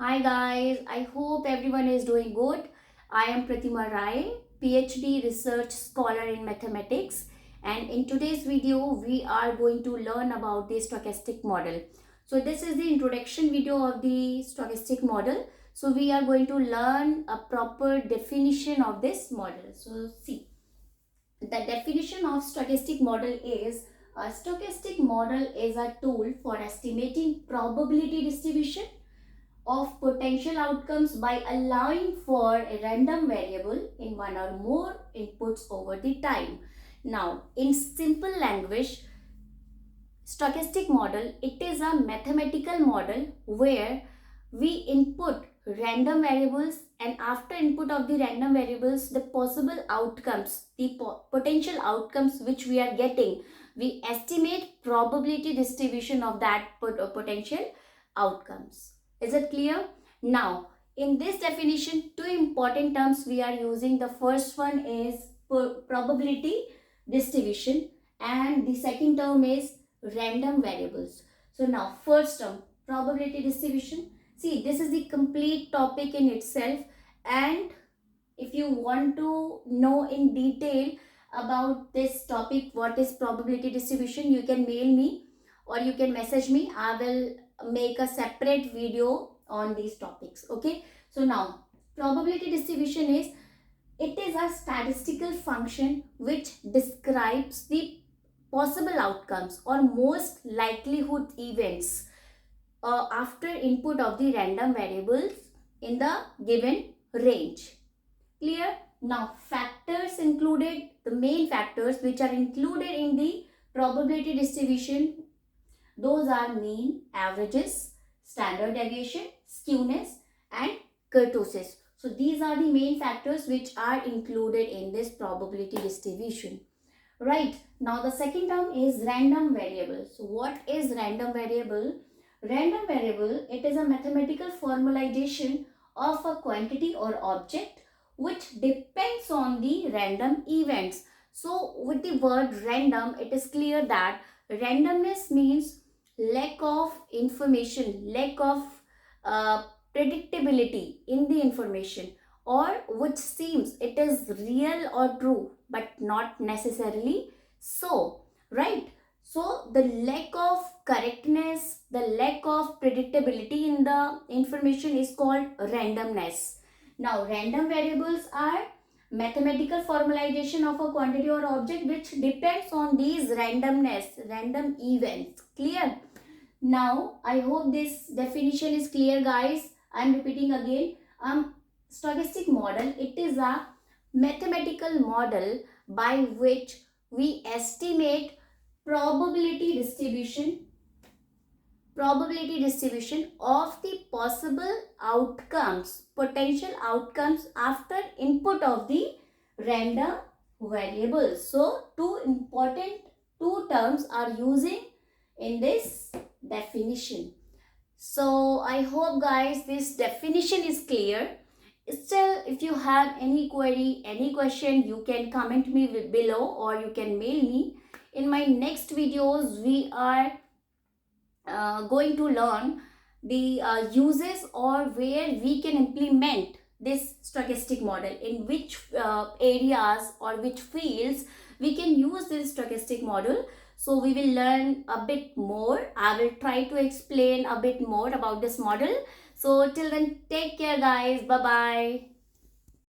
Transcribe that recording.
Hi guys, I hope everyone is doing good. I am Pratima Rai, PhD research scholar in mathematics, and in today's video we are going to learn about the stochastic model. So this is the introduction video of the stochastic model. So we are going to learn a proper definition of this model. So see, the definition of stochastic model is a stochastic model is a tool for estimating probability distribution of potential outcomes by allowing for a random variable in one or more inputs over the time. Now, in simple language, stochastic model, it is a mathematical model where we input random variables, and after input of the random variables, the possible outcomes, the potential outcomes which we are getting, we estimate probability distribution of that potential outcomes. Is it clear? Now, in this definition, two important terms we are using. The first one is probability distribution, and the second term is random variables. So now, first term, probability distribution. See, this is the complete topic in itself, and if you want to know in detail about this topic, what is probability distribution, you can mail me or you can message me. I will make a separate video on these topics. Okay, so now probability distribution is, it is a statistical function which describes the possible outcomes or most likelihood events after input of the random variables in the given range. Clear? Now, factors included, the main factors which are included in the probability distribution, those are mean, averages, standard deviation, skewness, and kurtosis. So these are the main factors which are included in this probability distribution. Right. Now the second term is random variable. So what is random variable? Random variable, it is a mathematical formalization of a quantity or object which depends on the random events. So with the word random, it is clear that randomness means lack of information, lack of predictability in the information, or which seems it is real or true but not necessarily so, right? So the lack of correctness, the lack of predictability in the information is called randomness. Now random variables are mathematical formalization of a quantity or object which depends on these randomness, random events. Clear? Now I hope this definition is clear, guys. I am repeating again. Stochastic model, it is a mathematical model by which we estimate probability distribution of the possible outcomes, potential outcomes after input of the random variables. So two terms are using in this definition. So I hope, guys, this definition is clear. Still, if you have any query, any question, you can comment me below or you can mail me. In my next videos, we are going to learn the uses or where we can implement this stochastic model, in which areas or which fields we can use this stochastic model. So we will learn a bit more. I will try to explain a bit more about this model. So till then, take care, guys. Bye bye.